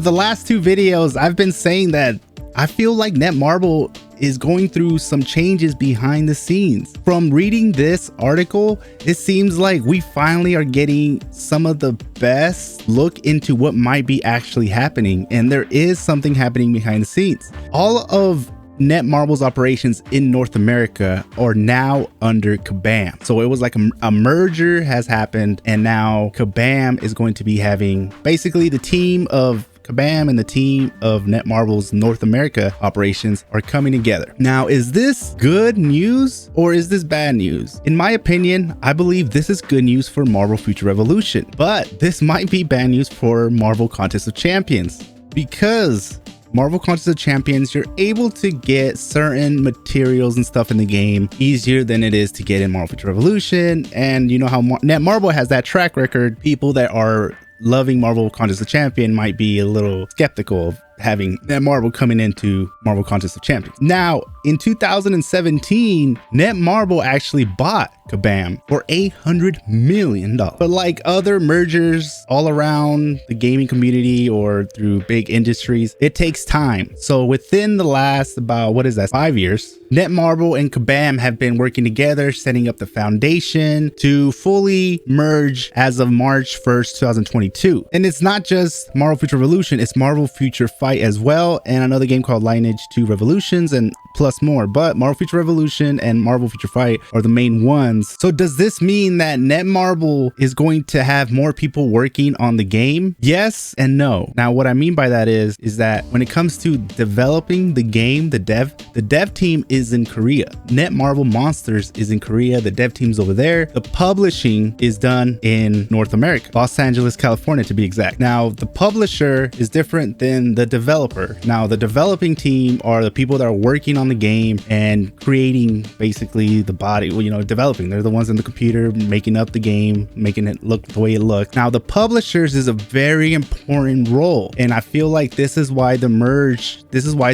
For the last two videos, I've been saying that I feel like Netmarble is going through some changes behind the scenes. From reading this article, it seems like we finally are getting some of the best look into what might be actually happening, and there is something happening behind the scenes. All of Netmarble's operations in North America are now under Kabam. So it was like a merger has happened, and now Kabam is going to be having basically the team of Kabam and the team of Netmarble's North America operations are coming together. Now, is this good news or is this bad news? In my opinion, I believe this is good news for Marvel Future Revolution, but this might be bad news for Marvel Contest of Champions, because Marvel Contest of Champions, you're able to get certain materials and stuff in the game easier than it is to get in Marvel Future Revolution. And you know how Netmarble has that track record. People that are loving Marvel Contest of Champion might be a little skeptical of having Netmarble coming into Marvel Contest of Champions. Now, in 2017, Netmarble actually bought Kabam for $800 million. But like other mergers all around the gaming community or through big industries, it takes time. So within the last about, 5 years, Netmarble and Kabam have been working together, setting up the foundation to fully merge as of March 1st, 2022. And it's not just Marvel Future Revolution, it's Marvel Future Fight as well, and another game called Lineage 2 Revolutions, and plus more. But Marvel Future Revolution and Marvel Future Fight are the main ones. So does this mean that Netmarble is going to have more people working on the game? Yes and no. Now, what I mean by that is that when it comes to developing the game, the dev team is in Korea. Netmarble Monsters is in Korea. The dev team's over there. The publishing is done in North America, Los Angeles, California to be exact. Now, the publisher is different than the developer. Now, the developing team are the people that are working on the game and creating basically the body, developing. They're the ones in the computer making up the game, making it look the way it looks. Now, the publishers is a very important role, and I feel like this is why it's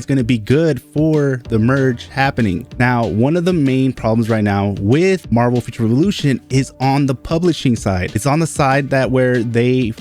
going to be good for the merge happening. Now, one of the main problems right now with Marvel Future Revolution is on the publishing side. It's on the side that where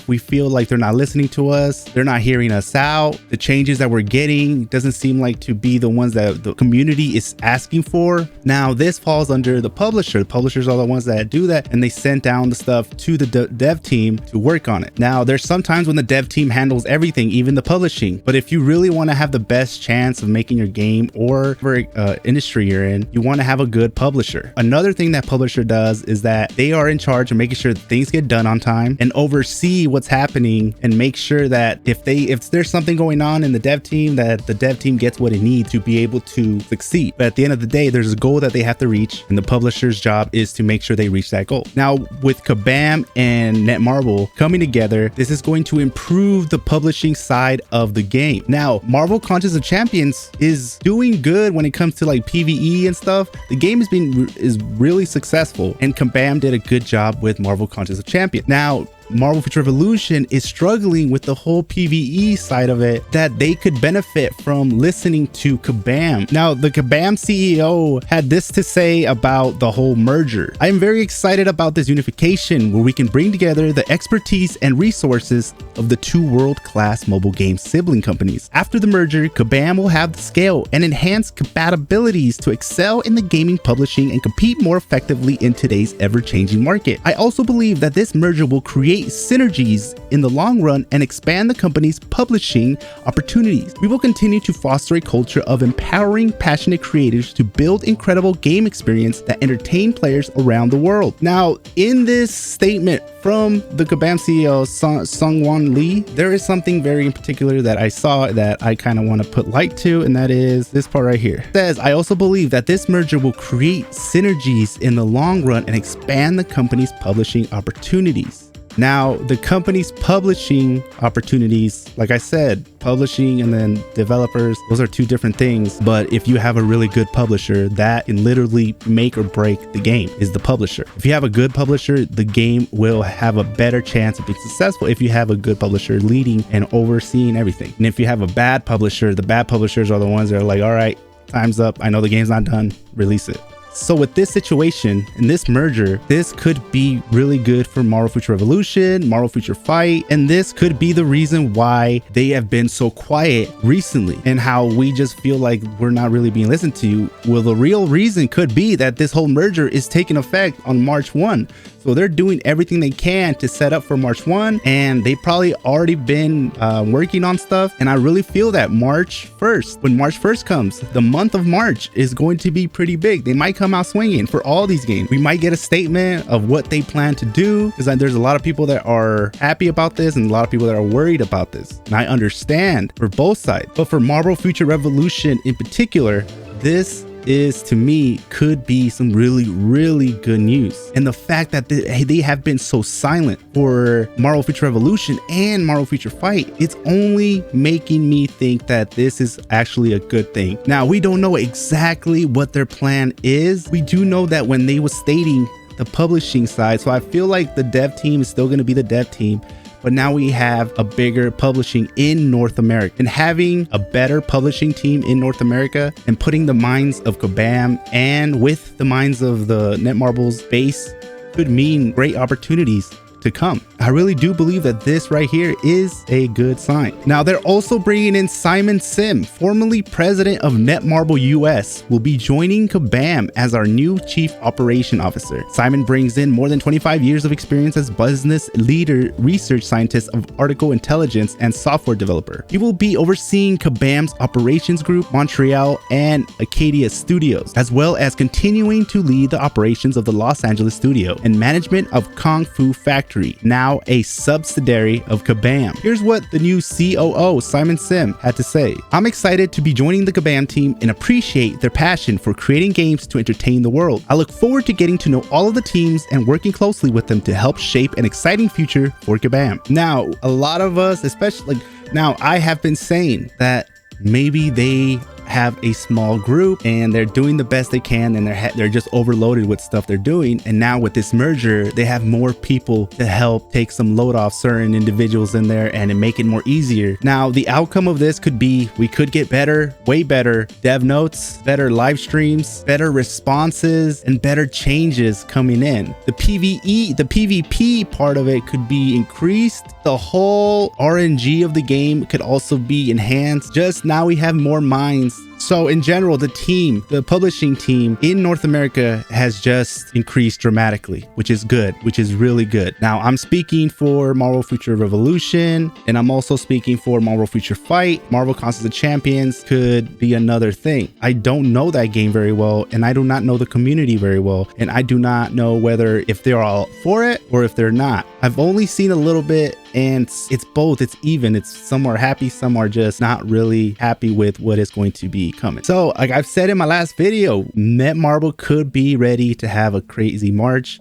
we feel like they're not listening to us, they're not hearing us out. The changes that we're getting doesn't seem like to be the ones that the community is asking for. Now, this falls under the publisher. The publishers are the ones that do that, and they send down the stuff to the dev team to work on it. Now, there's sometimes when the dev team handles everything, even the publishing. But if you really want to have the best chance of making your game or whatever industry you're in, you want to have a good publisher. Another thing that publisher does is that they are in charge of making sure that things get done on time and oversee what's happening and make sure that if there's something going on in the dev team, that the dev team gets what it needs to be able to succeed. But at the end of the day, there's a goal that they have to reach, and the publisher's job is to make sure they reach that goal. Now, with Kabam and Netmarble coming together, this is going to improve the publishing side of the game. Now, Marvel Contest of Champions is doing good when it comes to like PvE and stuff. The game is really successful, and Kabam did a good job with Marvel Contest of Champions. Now, Marvel Future Revolution is struggling with the whole PvE side of it, that they could benefit from listening to Kabam. Now, the Kabam CEO had this to say about the whole merger. I am very excited about this unification where we can bring together the expertise and resources of the two world-class mobile game sibling companies. After the merger, Kabam will have the scale and enhanced compatibilities to excel in the gaming publishing and compete more effectively in today's ever-changing market. I also believe that this merger will create synergies in the long run and expand the company's publishing opportunities. We will continue to foster a culture of empowering passionate creators to build incredible game experience that entertain players around the world. Now, in this statement from the Kabam CEO, Sungwon Lee, there is something very in particular that I saw that I kind of want to put light to, and that is this part right here. It says, I also believe that this merger will create synergies in the long run and expand the company's publishing opportunities. Now, the company's publishing opportunities, like I said, publishing and then developers, those are two different things. But if you have a really good publisher, that can literally make or break the game, is the publisher. If you have a good publisher, the game will have a better chance of being successful if you have a good publisher leading and overseeing everything. And if you have a bad publisher, the bad publishers are the ones that are like, all right, time's up. I know the game's not done. Release it. So with this situation and this merger, this could be really good for Marvel Future Revolution, Marvel Future Fight, and this could be the reason why they have been so quiet recently and how we just feel like we're not really being listened to. Well, the real reason could be that this whole merger is taking effect on March 1. So they're doing everything they can to set up for March 1, and they probably already been working on stuff. And I really feel that March 1st, when March 1st comes, the month of March is going to be pretty big. They might come out swinging for all these games. We might get a statement of what they plan to do, because there's a lot of people that are happy about this and a lot of people that are worried about this. And I understand for both sides, but for Marvel Future Revolution in particular, this is, to me, could be some really good news. And the fact that they have been so silent for Marvel Future Revolution and Marvel Future Fight, it's only making me think that this is actually a good thing. Now, we don't know exactly what their plan is. We do know that when they was stating the publishing side, so I feel like the dev team is still going to be the dev team, but now we have a bigger publishing in North America, and having a better publishing team in North America and putting the minds of Kabam and with the minds of the Netmarble's base could mean great opportunities to come. I really do believe that this right here is a good sign. Now, they're also bringing in Simon Sim, formerly president of Netmarble US, will be joining Kabam as our new chief operation officer. Simon brings in more than 25 years of experience as business leader, research scientist of artificial intelligence, and software developer. He will be overseeing Kabam's operations group, Montreal and Acadia studios, as well as continuing to lead the operations of the Los Angeles studio and management of Kung Fu Factory, now a subsidiary of Kabam. Here's what the new COO, Simon Sim, had to say. I'm excited to be joining the Kabam team and appreciate their passion for creating games to entertain the world. I look forward to getting to know all of the teams and working closely with them to help shape an exciting future for Kabam. Now, a lot of us, especially now, I have been saying that maybe they have a small group and they're doing the best they can, and they're just overloaded with stuff they're doing. And now with this merger, they have more people to help take some load off certain individuals in there and make it more easier. Now, the outcome of this could be we could get better, way better dev notes, better live streams, better responses, and better changes coming in. The PvP part of it could be increased. The whole RNG of the game could also be enhanced. Just now we have more minds. So in general, the publishing team in North America has just increased dramatically, which is good, which is really good. Now, I'm speaking for Marvel Future Revolution, and I'm also speaking for Marvel Future Fight. Marvel Contest of Champions could be another thing. I don't know that game very well, and I do not know the community very well, and I do not know whether if they're all for it or if they're not. I've only seen a little bit, and it's both. It's even. It's some are happy, some are just not really happy with what is going to be coming. So like I've said in my last video, Netmarble could be ready to have a crazy March.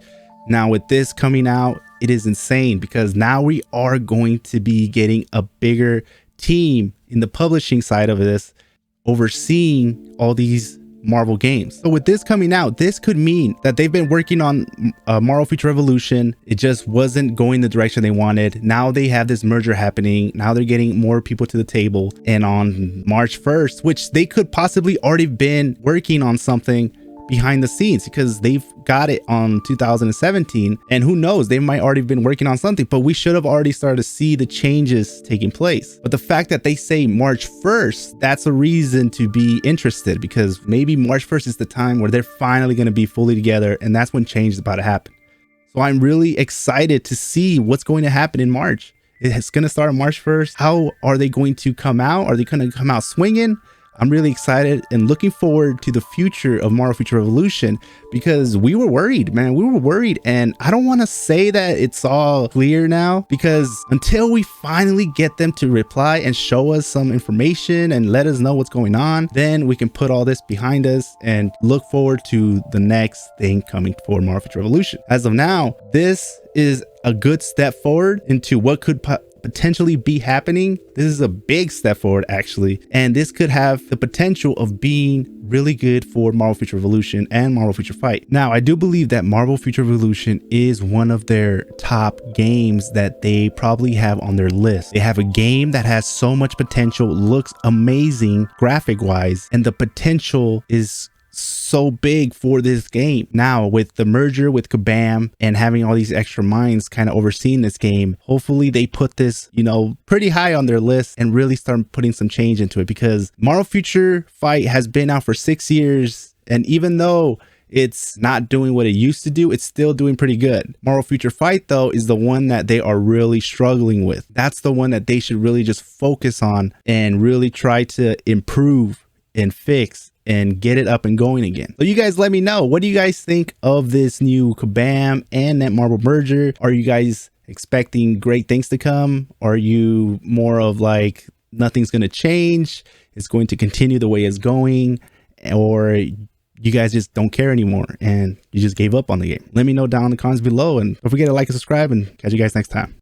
Now with this coming out, it is insane because now we are going to be getting a bigger team in the publishing side of this, overseeing all these Marvel games. So with this coming out, this could mean that they've been working on Marvel Future Revolution. It just wasn't going the direction they wanted. Now they have this merger happening. Now they're getting more people to the table. And on March 1st, which they could possibly already been working on something behind the scenes because they've got it on 2017, and who knows, they might already been working on something, but we should have already started to see the changes taking place. But the fact that they say March 1st, that's a reason to be interested, because maybe March 1st is the time where they're finally going to be fully together, and that's when change is about to happen. So I'm really excited to see what's going to happen in March. It's going to start on March 1st. How are they going to come out? Are they going to come out swinging? I'm really excited and looking forward to the future of Marvel Future Revolution, because we were worried, man. We were worried, and I don't want to say that it's all clear now, because until we finally get them to reply and show us some information and let us know what's going on, then we can put all this behind us and look forward to the next thing coming for Marvel Future Revolution. As of now, this is a good step forward into what could potentially be happening. This is a big step forward, actually, and this could have the potential of being really good for Marvel Future Revolution and Marvel Future Fight. Now, I do believe that Marvel Future Revolution is one of their top games that they probably have on their list. They have a game that has so much potential, looks amazing graphic wise, and the potential is so big for this game. Now with the merger with Kabam and having all these extra minds kind of overseeing this game, hopefully they put this, you know, pretty high on their list and really start putting some change into it, because Marvel Future Fight has been out for 6 years, and even though it's not doing what it used to do, it's still doing pretty good. Marvel Future Fight though is the one that they are really struggling with. That's the one that they should really just focus on and really try to improve and fix and get it up and going again. So you guys let me know, what do you guys think of this new Kabam and Netmarble merger? Are you guys expecting great things to come? Are you more of like, nothing's going to change, it's going to continue the way it's going? Or you guys just don't care anymore and you just gave up on the game? Let me know down in the comments below, and don't forget to like and subscribe, and catch you guys next time.